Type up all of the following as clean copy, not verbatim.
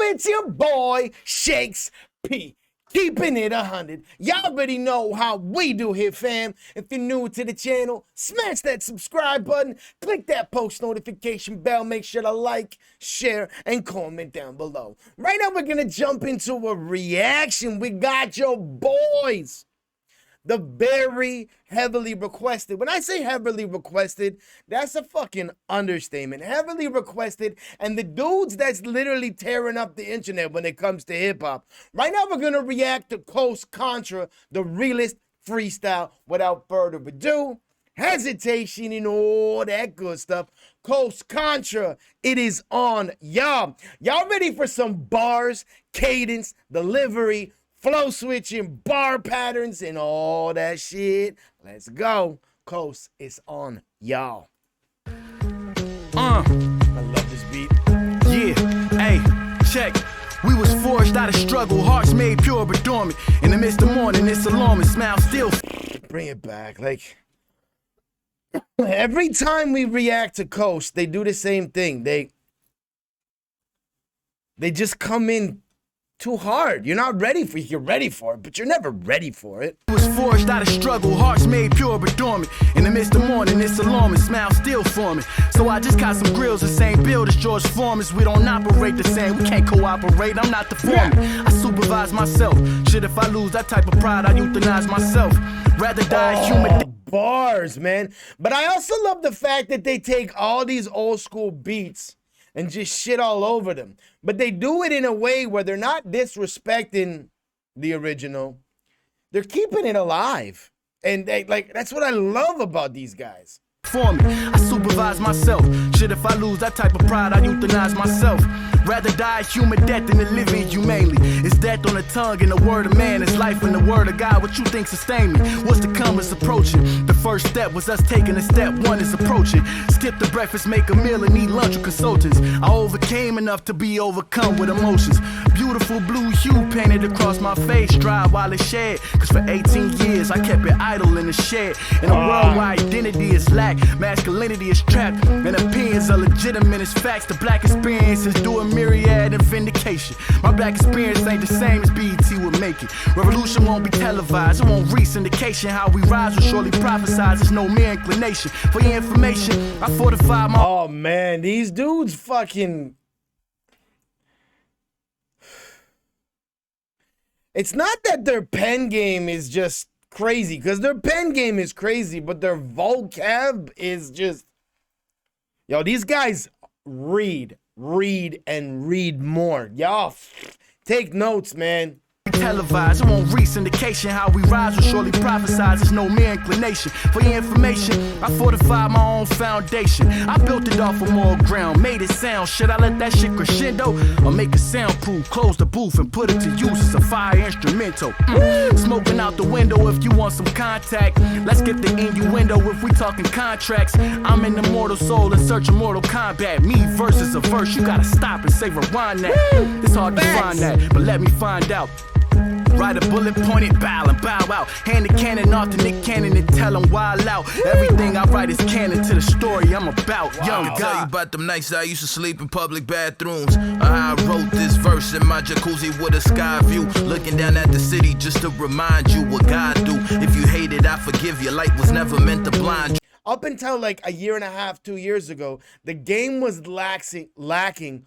It's your boy, Shakes P. Keeping it 100. Y'all already know how we do here, fam. If you're new to the channel, smash that subscribe button, click that post notification bell, make sure to like, share, and comment down below. Right now, we're going to jump into a reaction. We got your boys. The very heavily requested. When I say heavily requested, that's a fucking understatement. Heavily requested, and the dudes that's literally tearing up the internet when it comes to hip-hop. Right now, we're going to react to Coast Contra, the realest freestyle. Without further ado, hesitation and all that good stuff. Coast Contra, it is on y'all. Y'all ready for some bars, cadence, delivery, flow switching, bar patterns, and all that shit? Let's go. Coast is on y'all. I love this beat. Yeah, hey, check. We was forged out of struggle, hearts made pure but dormant. In the midst of morning, it's alarming, smile still. Bring it back. Like, every time we react to Coast, they do the same thing. They just come in too hard. You're not ready for it. You're ready for it, but you're never ready for it. We was forged out of struggle, hearts made pure but dormant. In the midst of morning, it's alarming, smile still forming. So I just got some grills, the same build as George Foreman's. We don't operate the same, we can't cooperate, I'm not the foreman. I supervise myself. Shit, if I lose that type of pride, I euthanize myself. Rather die human. Bars, man. But I also love the fact that they take all these old school beats and just shit all over them. But they do it in a way where they're not disrespecting the original. They're keeping it alive. And they, like, that's what I love about these guys. For me, I supervise myself. Shit, if I lose that type of pride, I euthanize myself. Rather die a human death than to live inhumanely. It's death on the tongue and the word of man. It's life in the word of God. What you think sustain me? What's to come is approaching. The first step was us taking a step. One is approaching. Skip the breakfast, make a meal, and eat lunch with consultants. I overcame enough to be overcome with emotions. Beautiful blue hue painted across my face, dry while it shed. Cause for 18 years I kept it idle in the shed. In a world where identity is lack, masculinity is trapped, and opinions are legitimate as facts. The black experience is doing myriad and vindication. My black experience ain't the same as BET would make it. Revolution won't be televised, it won't reach syndication. How we rise will surely prophesize, there's no mere inclination. For your information, I fortify my— Oh man, these dudes fucking... It's not that their pen game is just crazy, because their pen game is crazy, but their vocab is just... Yo, these guys read, and read more. Y'all take notes, man. Televised, it won't reach syndication. How we rise will surely prophesize, there's no mere inclination. For your information, I fortified my own foundation. I built it off of more ground, made it sound. Should I let that shit crescendo or make it soundproof? Close the booth and put it to use as a fire instrumental. Smoking out the window if you want some contact. Let's get the innuendo if we talking contracts. I'm an immortal soul in search of mortal combat. Me versus a verse, you gotta stop and say rewind that. It's hard to find that, but let me find out. Ride a bullet pointed, bow and bow out. Hand the cannon off to Nick Cannon and tell him wild out. Everything I write is canon to the story I'm about. Young God. Tell you about them nights I used to sleep in public bathrooms. I wrote this verse in my jacuzzi with a sky view, looking down at the city just to remind you what God do. If you hate it, I forgive you. Light was never meant to blind you. Up until like a year and a half, 2 years ago, the game was lacking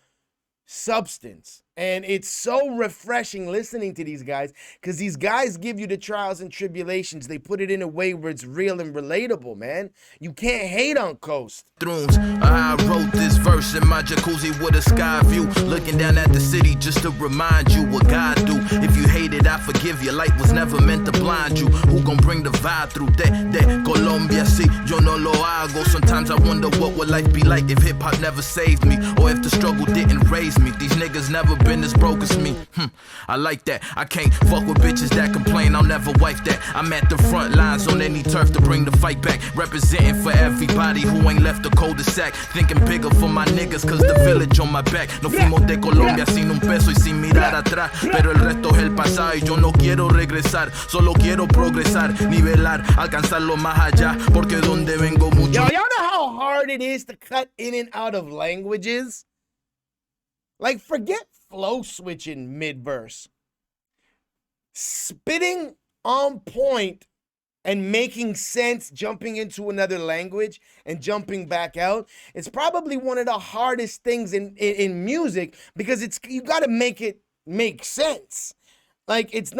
substance. And it's so refreshing listening to these guys, because these guys give you the trials and tribulations. They put it in a way where it's real and relatable, man. You can't hate on Coast. I wrote this verse in my jacuzzi with a sky view, looking down at the city just to remind you what God do. If you hate it, I forgive you. Light was never meant to blind you. Who gon' bring the vibe through? De Colombia, si yo no lo hago. Sometimes I wonder what would life be like if hip-hop never saved me, or if the struggle didn't raise me. These niggas never been as broke as me. I like that. I can't fuck with bitches that complain. I'll never wife that. I'm at the front lines on any turf to bring the fight back, representing for everybody who ain't left the cul-de-sac. Thinking bigger for my niggas, cause the village on my back. No fuimos de Colombia sin un peso y sin mirar atrás, pero el resto es el pasado y yo no quiero regresar. Solo quiero progresar, nivelar, alcanzarlo más allá, porque donde vengo mucho. Yo, y'all know how hard it is to cut in and out of languages? Like, forget flow switching mid-verse. Spitting on point and making sense, jumping into another language and jumping back out, it's probably one of the hardest things in music, because you got to make it make sense. Like, it's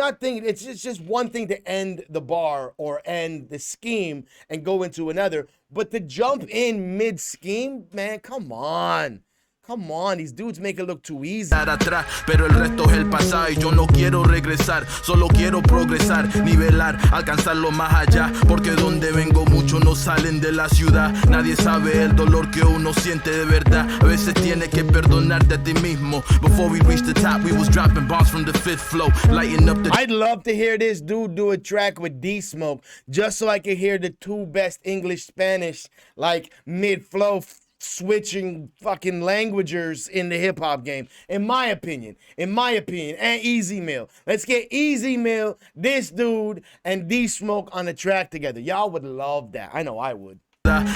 just one thing to end the bar or end the scheme and go into another, but to jump in mid-scheme, man, come on. Come on, these dudes make it look too easy. Atrás, pero el resto es el pasado y yo no quiero regresar, solo quiero progresar, nivelar, alcanzar lo más allá, porque donde vengo muchos no salen de la ciudad, nadie sabe el dolor que uno siente de verdad, a veces tienes que perdonarte a ti mismo. Before we reached the top, we was dropping bombs from the fifth floor, lighting up the... I'd love to hear this dude do a track with D-Smoke, just so I could hear the two best English-Spanish, like, mid-flow switching fucking languagers in the hip-hop game, in my opinion, and Easy Mill. Let's get Easy Mill, this dude, and D-Smoke on a track together. Y'all would love that. I know I would.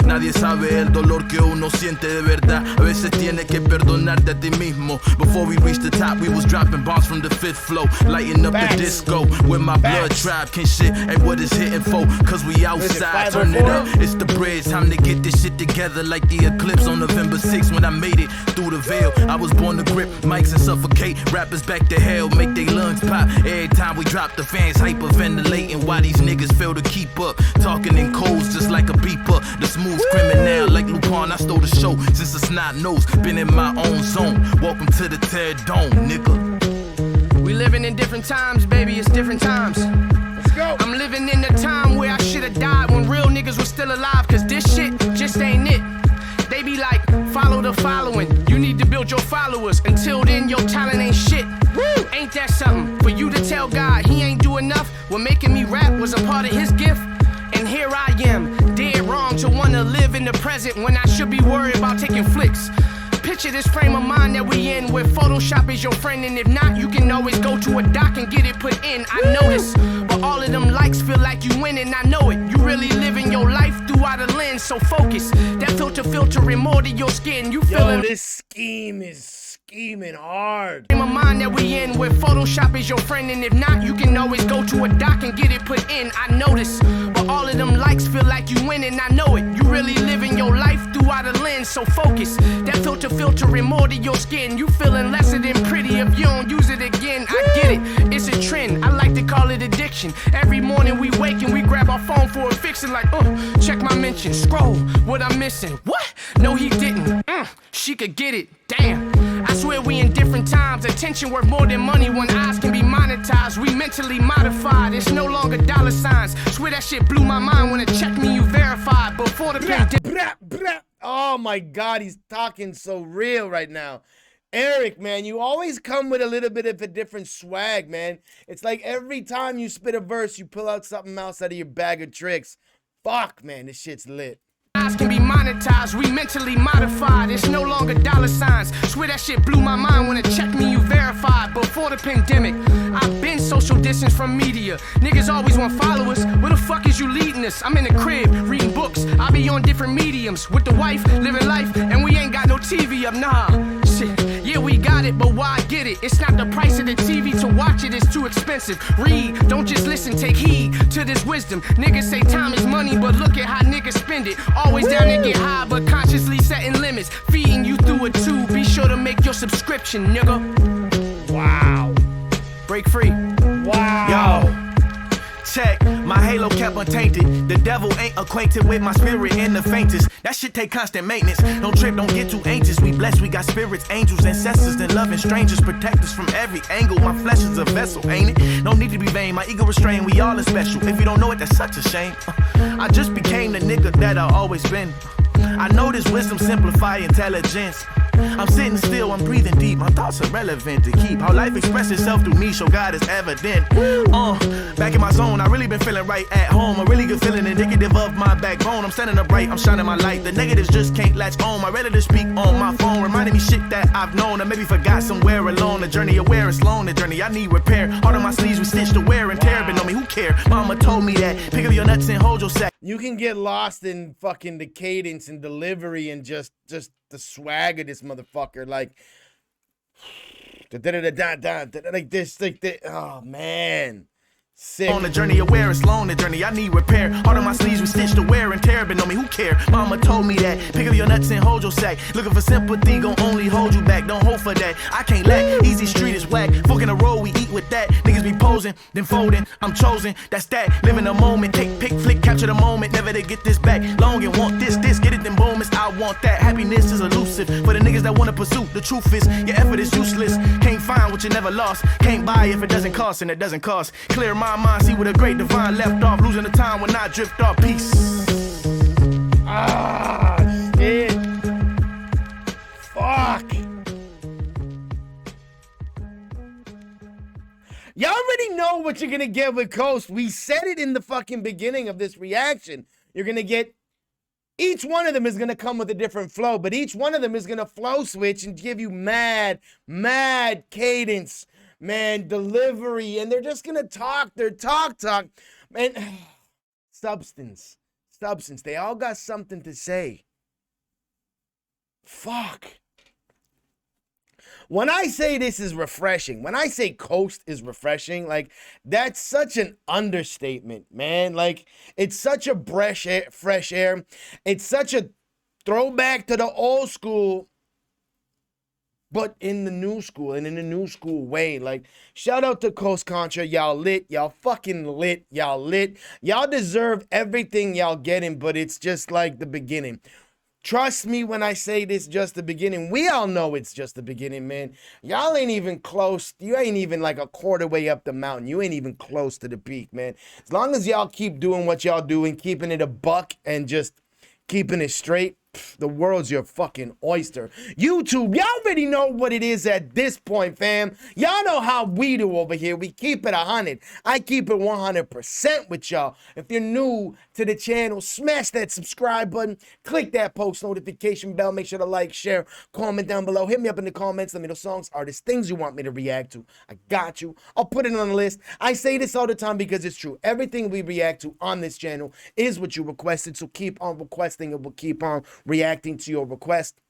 Nadie sabe el dolor que uno siente de verdad, a veces tienes que perdonarte a ti mismo. Before we reached the top, we was dropping bombs from the fifth floor, lighting up the disco with my blood tribe. Can shit ain't what it's hitting for, cause we outside, turn it up, it's the bridge, time to get this shit together like the eclipse on November 6th when I made it through the veil. I was born to grip mics and suffocate rappers back to hell, make they lungs pop every time we drop. The fans hyperventilating why these niggas fail to keep up, talking in codes just like a beeper. The smooth criminal like Lupin, I stole the show since a snot nose, been in my own zone. Welcome to the Terror Dome, nigga. We living in different times, baby, it's different times. Let's go. I'm living in a time where I should've died when real niggas were still alive, cause this shit just ain't it. They be like, follow the following, you need to build your followers, until then your talent ain't shit. Woo! Ain't that something for you to tell God he ain't do enough when making me rap was a part of his gift? And here I am, dead wrong to wanna live in the present when I should be worried about taking flicks. Picture this frame of mind that we in, where Photoshop is your friend, and if not, you can always go to a doc and get it put in. I know this, but all of them likes feel like you winning, I know it. You really living your life throughout a lens, so focus. That filtering more to your skin, you feeling... Yo, this scheme is scheming hard. Frame of mind that we in, where Photoshop is your friend, and if not, you can always go to a doc and get it put in. I know this, but all of them likes feel like you winning, I know it. You really living your life throughout a lens, so focus. That filtering more to your skin, you feeling lesser than pretty if you don't use it again. I get it, it's a trend, I like to call it addiction. Every morning we wake and we grab our phone for a fixin', like, check my mention, scroll, what I'm missing. What? No, he didn't. She could get it, damn. I swear we in different times. Attention worth more than money when eyes can be monetized. We mentally modified, it's no longer dollar signs. Swear that shit blew my mind when it checked me, you verified. Before the pandemic. Oh my God, he's talking so real right now. Eric, man, you always come with a little bit of a different swag, man. It's like every time you spit a verse, you pull out something else out of your bag of tricks. Fuck, man, this shit's lit. Eyes can be monetized, we mentally modified, it's no longer dollar signs. Swear that shit blew my mind when it checked me, you verified. Before the pandemic, I've been social distance from media. Niggas always want followers, where the fuck is you leading us? I'm in the crib, reading books, I be on different mediums. With the wife, living life, and we ain't got no TV up, nah. Shit, yeah we got it, but why get it? It's not the price of the TV to watch it, it's too expensive. Read, don't just listen, take heed to this wisdom. Niggas say time is money, but look at how niggas spend it. Always down to get high, but consciously setting limits. Feeding you through a tube, be sure to make your subscription, nigga. Wow. Break free. Wow. Yo. Check, my halo kept untainted. The devil ain't acquainted with my spirit in the faintest. That shit take constant maintenance. Don't trip, don't get too anxious. We blessed, we got spirits, angels, ancestors, and loving strangers. Protect us from every angle. My flesh is a vessel, ain't it? No need to be vain, my ego restrained. We all are special. If you don't know it, that's such a shame. I just became the nigga that I always been. I know this wisdom simplify intelligence. I'm sitting still, I'm breathing deep. My thoughts are relevant to keep. How life expresses itself through me, show God is evident. Back in my zone, I really been feeling right at home. A really good feeling, indicative of my backbone. I'm standing up right, I'm shining my light. The negatives just can't latch on. I ready to speak on my phone, reminding me shit that I've known. I maybe forgot somewhere alone. The journey aware is long, the journey I need repair. Heart on my sleeves, we stitched the wear and tear. But know me, who care? Mama told me that. Pick up your nuts and hold your sack. You can get lost in fucking the cadence and delivery and just the swag of this motherfucker. Like, Like this, like this. Oh man. Sick. On the journey of wear, it's long the journey, I need repair. All of my sleeves were stitched to wear and tear, but know me, who care? Mama told me that. Pick up your nuts and hold your sack. Looking for sympathy, gon' only hold you back. Don't hope for that. I can't lack. Easy street is whack. Fork in the road, we eat with that. Niggas be posing, then folding. I'm chosen, that's that. Live in the moment. Take, pick, flick, capture the moment. Never to get this back. Long and want this, get it, them moments. I want that. Happiness is elusive. For the niggas that wanna pursue, the truth is, your effort is useless. Can't find what you never lost. Can't buy if it doesn't cost, and it doesn't cost. Clear my mind, see where the great divine left off, losing the time when I drift off. Peace. Ah, shit. Fuck. Y'all already know what you're gonna get with Coast. We said it in the fucking beginning of this reaction. You're gonna get, each one of them is gonna come with a different flow, but each one of them is gonna flow switch and give you mad cadence, man, delivery, and they're just gonna talk their talk, man. Substance. They all got something to say. Fuck. When I say this is refreshing, when I say Coast is refreshing, like, that's such an understatement, man. Like, it's such a fresh air. It's such a throwback to the old school, but in the new school, and in the new school way. Like, shout out to Coast Contra. Y'all lit. Y'all fucking lit. Y'all lit. Y'all deserve everything y'all getting, but it's just like the beginning. Trust me when I say this just the beginning. We all know it's just the beginning, man. Y'all ain't even close. You ain't even like a quarter way up the mountain. You ain't even close to the peak, man. As long as y'all keep doing what y'all doing, keeping it a buck and just keeping it straight, the world's your fucking oyster. YouTube, y'all already know what it is at this point, fam. Y'all know how we do over here. We keep it 100. I keep it 100% with y'all. If you're new to the channel, smash that subscribe button. Click that post notification bell. Make sure to like, share, comment down below. Hit me up in the comments. Let me know songs, artists, things you want me to react to. I got you. I'll put it on the list. I say this all the time because it's true. Everything we react to on this channel is what you requested. So keep on requesting and we'll keep on reacting to your request.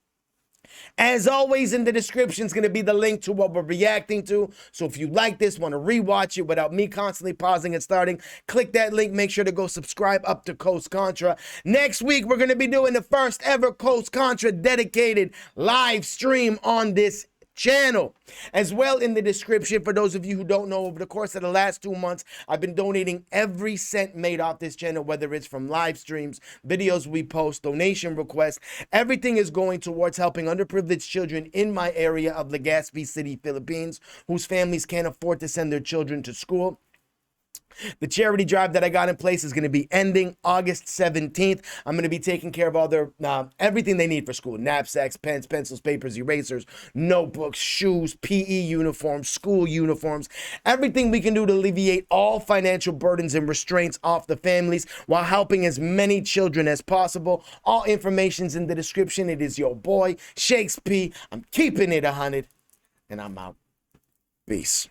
As always, in the description is going to be the link to what we're reacting to. So if you like this, want to rewatch it without me constantly pausing and starting, click that link. Make sure to go subscribe up to Coast Contra. Next week, we're going to be doing the first ever Coast Contra dedicated live stream on this channel. As well, in the description, for those of you who don't know, over the course of the last 2 months, I've been donating every cent made off this channel, whether it's from live streams, videos we post, donation requests. Everything is going towards helping underprivileged children in my area of Legazpi City, Philippines, whose families can't afford to send their children to school. The charity drive that I got in place is going to be ending August 17th. I'm going to be taking care of all their everything they need for school: knapsacks, pens, pencils, papers, erasers, notebooks, shoes, PE uniforms, school uniforms, everything we can do to alleviate all financial burdens and restraints off the families while helping as many children as possible. All information's in the description. It is your boy, Shakes P. I'm keeping it 100, and I'm out. Peace.